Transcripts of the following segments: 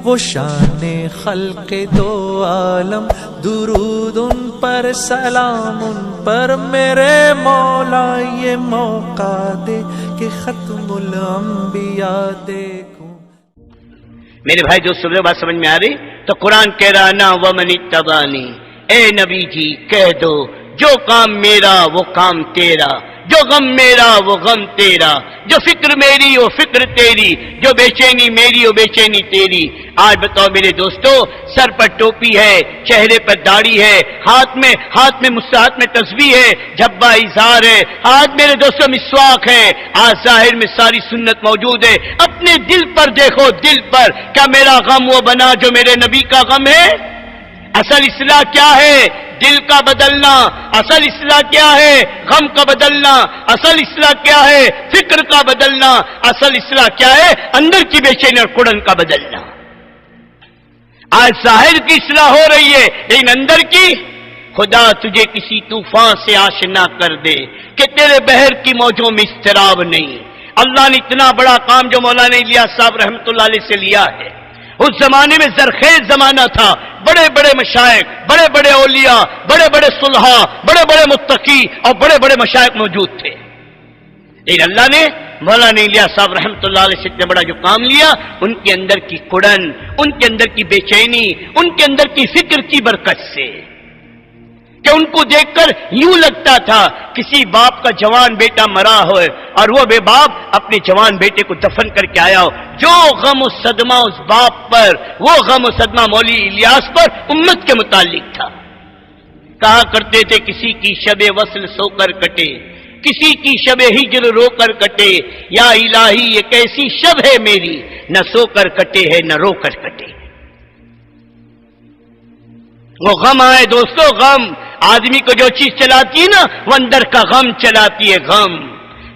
وہ شان خلق دو عالم، درود ان پر سلام ان پر میرے مولا، یہ موقع دے کہ ختم الانبیاء دیکھوں۔ میرے بھائی جو بات سمجھ میں آ رہی تو قرآن کہہ رہا نا ومن اتبعنی، اے نبی جی کہہ دو جو کام میرا وہ کام تیرا، جو غم میرا وہ غم تیرا، جو فکر میری وہ فکر تیری، جو بے چینی میری وہ بے چینی تیری۔ آج بتاؤ میرے دوستو، سر پر ٹوپی ہے، چہرے پر داڑھی ہے، ہاتھ میں تسبیح ہے، جھبا اظہار ہے، آج میرے دوستو مسواک ہے، آج ظاہر میں ساری سنت موجود ہے۔ اپنے دل پر دیکھو، دل پر کیا میرا غم وہ بنا جو میرے نبی کا غم ہے؟ اصل اصلاح کیا ہے؟ دل کا بدلنا۔ اصل اصلاح کیا ہے؟ غم کا بدلنا۔ اصل اصلاح کیا ہے؟ فکر کا بدلنا۔ اصل اصلاح کیا ہے؟ اندر کی بے چینی اور کڑن کا بدلنا۔ آج ظاہر کی اصلاح ہو رہی ہے، لیکن اندر کی، خدا تجھے کسی طوفان سے آشنا کر دے کہ تیرے بحر کی موجوں میں اضطراب نہیں۔ اللہ نے اتنا بڑا کام جو مولانا الیاس صاحب رحمۃ اللہ علیہ سے لیا ہے۔ اس زمانے میں زرخیز زمانہ تھا، بڑے بڑے مشائخ، بڑے بڑے اولیاء، بڑے بڑے صلحاء، بڑے بڑے متقی اور بڑے بڑے مشائخ موجود تھے، لیکن اللہ نے مولانا الیاس صاحب رحمۃ اللہ علیہ سے اتنا بڑا جو کام لیا، ان کے اندر کی کڑن، ان کے اندر کی بے چینی، ان کے اندر کی فکر کی برکت سے، کہ ان کو دیکھ کر یوں لگتا تھا کسی باپ کا جوان بیٹا مرا ہو اور وہ بے باپ اپنے جوان بیٹے کو دفن کر کے آیا ہو، جو غم و صدمہ اس باپ پر، وہ غم و صدمہ مولوی الیاس پر امت کے متعلق تھا۔ کہا کرتے تھے کسی کی شب وصل سو کر کٹے، کسی کی شب ہجر رو کر کٹے، یا الہی یہ کیسی شب ہے میری، نہ سو کر کٹے ہے نہ رو کر کٹے۔ وہ غم آئے دوستو، غم آدمی کو جو چیز چلاتی ہے نا، وہ اندر کا غم چلاتی ہے، غم۔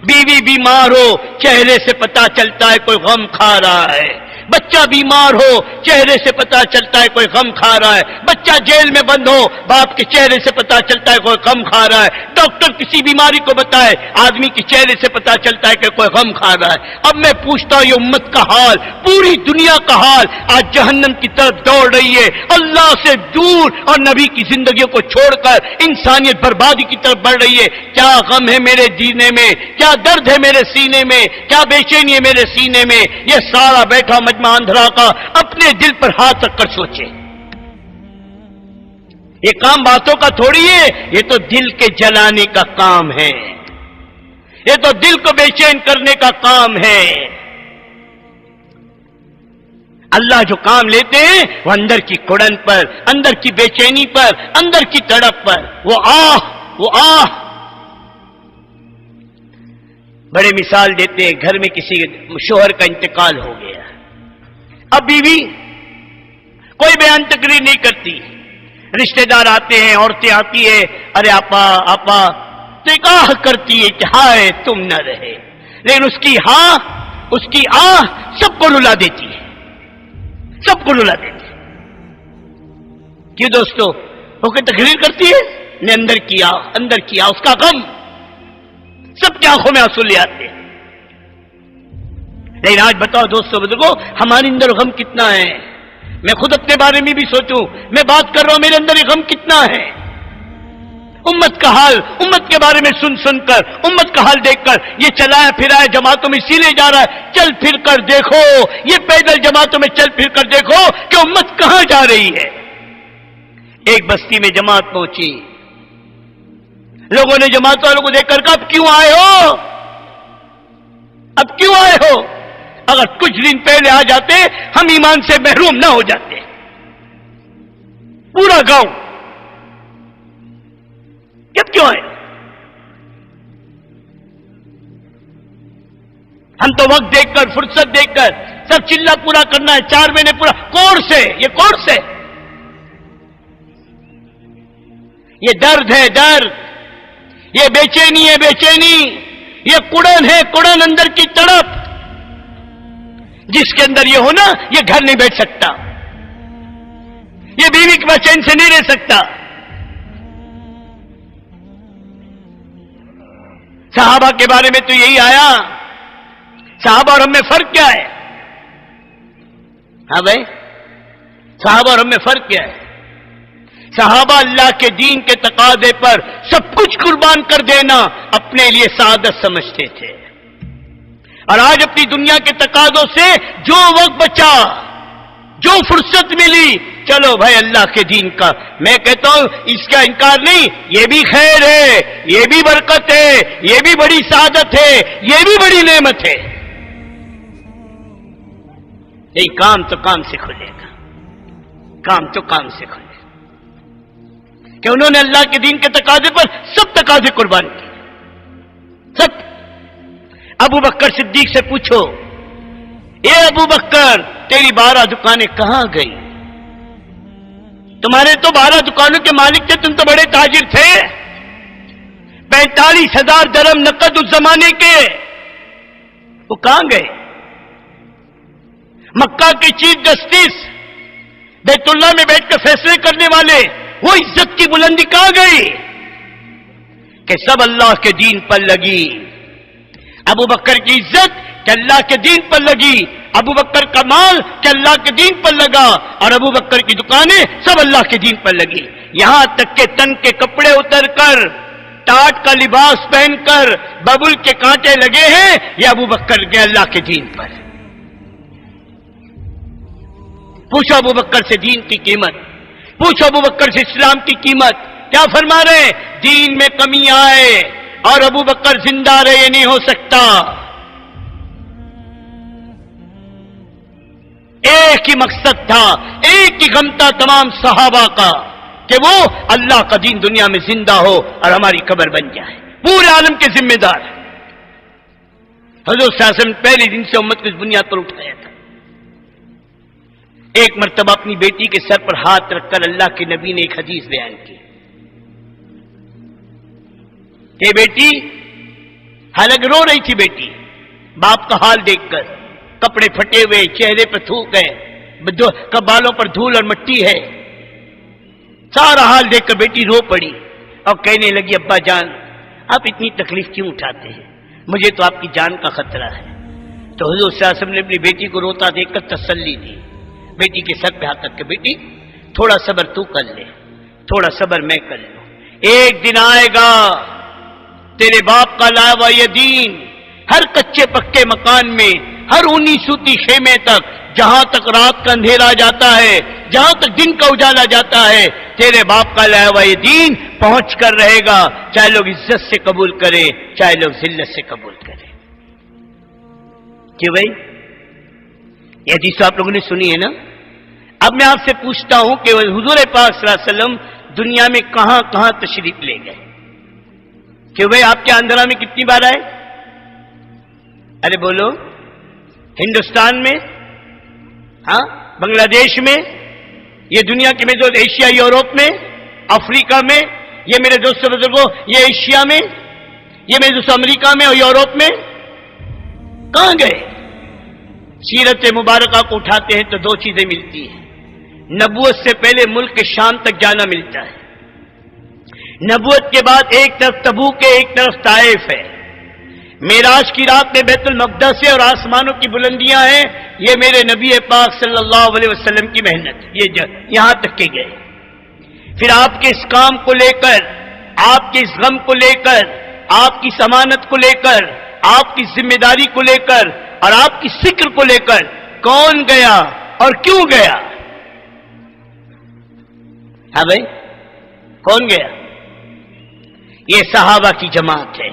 بیوی بیمار ہو، چہرے سے پتا چلتا ہے کوئی غم کھا رہا ہے۔ بچہ بیمار ہو، چہرے سے پتا چلتا ہے کوئی غم کھا رہا ہے۔ بچہ جیل میں بند ہو، باپ کے چہرے سے پتا چلتا ہے کوئی غم کھا رہا ہے۔ ڈاکٹر کسی بیماری کو بتائے، آدمی کے چہرے سے پتا چلتا ہے کہ کوئی غم کھا رہا ہے۔ اب میں پوچھتا ہوں، یہ امت کا حال، پوری دنیا کا حال آج جہنم کی طرف دوڑ رہی ہے، اللہ سے دور اور نبی کی زندگیوں کو چھوڑ کر انسانیت بربادی کی طرف بڑھ رہی ہے۔ کیا غم ہے میرے سینے میں، کیا درد ہے میرے سینے میں، کیا بے چینی ہے میرے سینے میں؟ یہ سارا بیٹھا مجمع اندھرا کا اپنے دل پر ہاتھ رکھ کر سوچے۔ یہ کام باتوں کا تھوڑی ہے، یہ تو دل کے جلانے کا کام ہے، یہ تو دل کو بے چین کرنے کا کام ہے۔ اللہ جو کام لیتے ہیں وہ اندر کی کڑن پر، اندر کی بے چینی پر، اندر کی تڑپ پر، وہ آہ۔ بڑے مثال دیتے ہیں، گھر میں کسی شوہر کا انتقال ہو گیا، اب بیوی کوئی بیان تقریر نہیں کرتی، رشتہ دار آتے ہیں، عورتیں آتی ہیں، ارے آپا تو ایک آہ کرتی ہے کہ ہائے تم نہ رہے، لیکن اس کی آہ سب کو رلا دیتی ہے، سب کو رلا دیتی ہے۔ کیوں دوستو؟ وہ کوئی تقریر کرتی ہے نے اندر کیا اس کا غم، سب کی آنکھوں میں آنسو لے آتے ہیں۔ لیکن آج بتاؤ دوستو بزرگو، ہمارے اندر غم کتنا ہے؟ میں خود اپنے بارے میں بھی سوچوں، میں بات کر رہا ہوں، میرے اندر یہ غم کتنا ہے؟ امت کا حال، امت کے بارے میں سن کر، امت کا حال دیکھ کر، یہ چلایا پھرایا جماعتوں میں اسی لیے جا رہا ہے، چل پھر کر دیکھو، یہ پیدل جماعتوں میں چل پھر کر دیکھو کہ امت کہاں جا رہی ہے۔ ایک بستی میں جماعت پہنچی، لوگوں نے جماعت والوں کو دیکھ کر کہا اب کیوں آئے ہو؟ اگر کچھ دن پہلے آ جاتے ہم ایمان سے محروم نہ ہو جاتے۔ پورا گاؤں جب کیوں آئے؟ ہم تو وقت دیکھ کر، فرصت دیکھ کر سب چلہ پورا کرنا ہے، 4 مہینے پورا کورس ہے، یہ کورس ہے، یہ درد ہے، درد، یہ بے چینی ہے، بے چینی، یہ کڑن ہے، کڑن، اندر کی تڑپ۔ جس کے اندر یہ ہونا، یہ گھر نہیں بیٹھ سکتا، یہ بیوی کے پاس چین سے نہیں رہ سکتا۔ صحابہ کے بارے میں تو یہی آیا، صحابہ اور ہم میں فرق کیا ہے؟ ہاں بھائی، صحابہ اور ہم میں فرق کیا ہے؟ صحابہ اللہ کے دین کے تقاضے پر سب کچھ قربان کر دینا اپنے لیے سعادت سمجھتے تھے، اور آج اپنی دنیا کے تقاضوں سے جو وقت بچا، جو فرصت ملی، چلو بھائی اللہ کے دین کا، میں کہتا ہوں اس کا انکار نہیں، یہ بھی خیر ہے، یہ بھی برکت ہے، یہ بھی بڑی سعادت ہے، یہ بھی بڑی نعمت ہے۔ یہ کام تو کام سے کھلے گا، کام تو کام سے کھلے گا، کہ انہوں نے اللہ کے دین کے تقاضے پر سب تقاضے قربان کیے، سب۔ ابو بکر صدیق سے پوچھو، اے ابو بکر تیری 12 دکانیں کہاں گئی؟ تمہارے تو 12 دکانوں کے مالک تھے، تم تو بڑے تاجر تھے، 45,000 درہم نقد اس زمانے کے، وہ کہاں گئے؟ مکہ کے چیف جسٹس، بیت اللہ میں بیٹھ کر فیصلے کرنے والے، وہ عزت کی بلندی کہاں گئی؟ کہ سب اللہ کے دین پر لگی۔ ابو بکر کی عزت کہ اللہ کے دین پر لگی، ابو بکر کا مال کہ اللہ کے دین پر لگا، اور ابو بکر کی دکانیں سب اللہ کے دین پر لگی، یہاں تک کہ تن کے کپڑے اتر کر، ٹاٹ کا لباس پہن کر ببل کے کانٹے لگے ہیں، یہ ابو بکر کے اللہ کے دین پر۔ پوچھو ابو بکر سے دین کی قیمت، پوچھو ابو بکر سے اسلام کی قیمت، کیا فرما رہے ہیں؟ دین میں کمی آئے اور ابو بکر زندہ رہے، یہ نہیں ہو سکتا۔ ایک ہی مقصد تھا، ایک ہی غم تھا تمام صحابہ کا، کہ وہ اللہ کا دین دنیا میں زندہ ہو اور ہماری قبر بن جائے، پورے عالم کے ذمہ دار۔ حضور صلی اللہ علیہ وسلم پہلے دن سے امت کو اس بنیاد پر اٹھایا تھا۔ ایک مرتبہ اپنی بیٹی کے سر پر ہاتھ رکھ کر اللہ کے نبی نے ایک حدیث بیان کی کہ بیٹی، حالانکہ رو رہی تھی بیٹی باپ کا حال دیکھ کر، کپڑے پھٹے ہوئے، چہرے پہ تھوک ہے، بالوں پر دھول اور مٹی ہے، سارا حال دیکھ کر بیٹی رو پڑی اور کہنے لگی ابا جان آپ اتنی تکلیف کیوں اٹھاتے ہیں، مجھے تو آپ کی جان کا خطرہ ہے۔ تو حضور صلی اللہ علیہ وسلم نے اپنی بیٹی کو روتا دیکھ کر تسلی دی، بیٹی کے سر پہ ہاتھ رکھ کے بیٹی تھوڑا صبر تو کر لے، تھوڑا صبر میں کر لوں، ایک دن آئے گا تیرے باپ کا لایا ہوا یہ دین ہر کچے پکے مکان میں، ہر اونی سوتی خیمے تک، جہاں تک رات کا اندھیرا جاتا ہے، جہاں تک دن کا اجالا جاتا ہے، تیرے باپ کا لایا ہوا یہ دین پہنچ کر رہے گا، چاہے لوگ عزت سے قبول کریں، چاہے لوگ ذلت سے قبول کریں۔ کیوں بھائی؟ یہ حدیث آپ لوگوں نے سنی ہے نا؟ اب میں آپ سے پوچھتا ہوں کہ حضور پاک صلی اللہ علیہ وسلم دنیا میں کہاں کہاں تشریف لے گئے؟ کہ بھائی آپ کے آندھرا میں کتنی بار آئے؟ ارے بولو، ہندوستان میں، ہاں، بنگلہ دیش میں، یہ دنیا کے میں جو ایشیا، یورپ میں، افریقہ میں، یہ میرے دوستوں بزرگوں یہ ایشیا میں، یہ میرے دوستوں امریکہ میں اور یورپ میں، کہاں گئے؟ سیرت مبارکہ کو اٹھاتے ہیں تو دو چیزیں ملتی ہیں، نبوت سے پہلے ملک کے شام تک جانا ملتا ہے، نبوت کے بعد ایک طرف تبوک ہے، ایک طرف طائف ہے، معراج کی رات میں بیت المقدس ہے اور آسمانوں کی بلندیاں ہیں، یہ میرے نبی پاک صلی اللہ علیہ وسلم کی محنت، یہ یہاں تک کے گئے۔ پھر آپ کے اس کام کو لے کر، آپ کے اس غم کو لے کر، آپ کی ضمانت کو لے کر، آپ کی ذمہ داری کو لے کر اور آپ کی فکر کو لے کر کون گیا اور کیوں گیا؟ ہاں بھائی، کون گیا؟ یہ صحابہ کی جماعت ہے،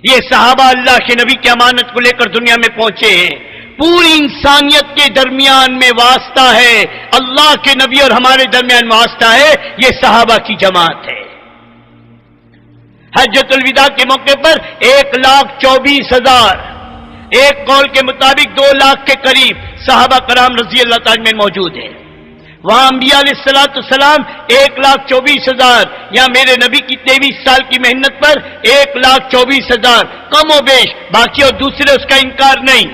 یہ صحابہ اللہ کے نبی کی امانت کو لے کر دنیا میں پہنچے ہیں، پوری انسانیت کے درمیان میں واسطہ ہے، اللہ کے نبی اور ہمارے درمیان واسطہ ہے، یہ صحابہ کی جماعت ہے۔ حجۃ الوداع کے موقع پر 1,24,000، ایک قول کے مطابق 2 لاکھ کے قریب صحابہ کرام رضی اللہ تعالیٰ عنہم موجود ہیں۔ وہاں انبیاء علیہ السلام 1,24,000، یا میرے نبی کی 23 سال کی محنت پر 1,24,000 کم و بیش، باقی اور دوسرے اس کا انکار نہیں۔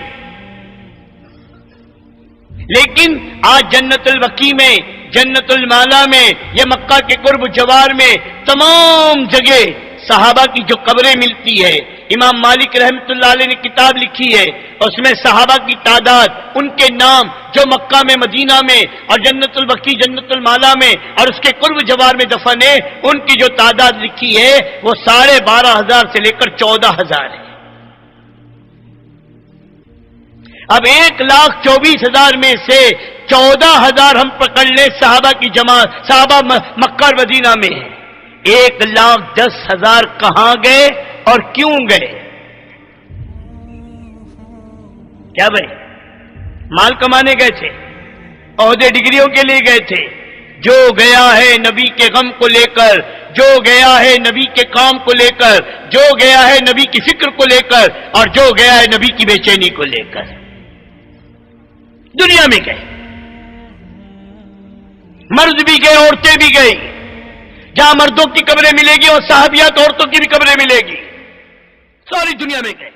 لیکن آج جنت البقیع میں، جنت المالا میں، یہ مکہ کے قرب جوار میں تمام جگہ صحابہ کی جو قبریں ملتی ہے، امام مالک رحمۃ اللہ علیہ نے کتاب لکھی ہے، اس میں صحابہ کی تعداد، ان کے نام جو مکہ میں، مدینہ میں اور جنت البقیع، جنت المالا میں اور اس کے قرب جوار میں دفن ہے، ان کی جو تعداد لکھی ہے وہ 12,500 سے لے کر 14,000 ہے۔ اب 1,24,000 میں سے 14,000 ہم پکڑ لیں صحابہ کی جماعت، صحابہ مکہ اور مدینہ میں ہیں، 1,10,000 کہاں گئے اور کیوں گئے؟ کیا بھائی؟ مال کمانے گئے تھے، عہدے ڈگریوں کے لیے گئے تھے؟ جو گیا ہے نبی کے غم کو لے کر، جو گیا ہے نبی کے کام کو لے کر، جو گیا ہے نبی کی فکر کو لے کر، اور جو گیا ہے نبی کی بے چینی کو لے کر، دنیا میں گئے، مرد بھی گئے، عورتیں بھی گئی، جہاں مردوں کی قبریں ملے گی اور صحابیات عورتوں کی بھی قبریں ملے گی، ساری دنیا میں گئے۔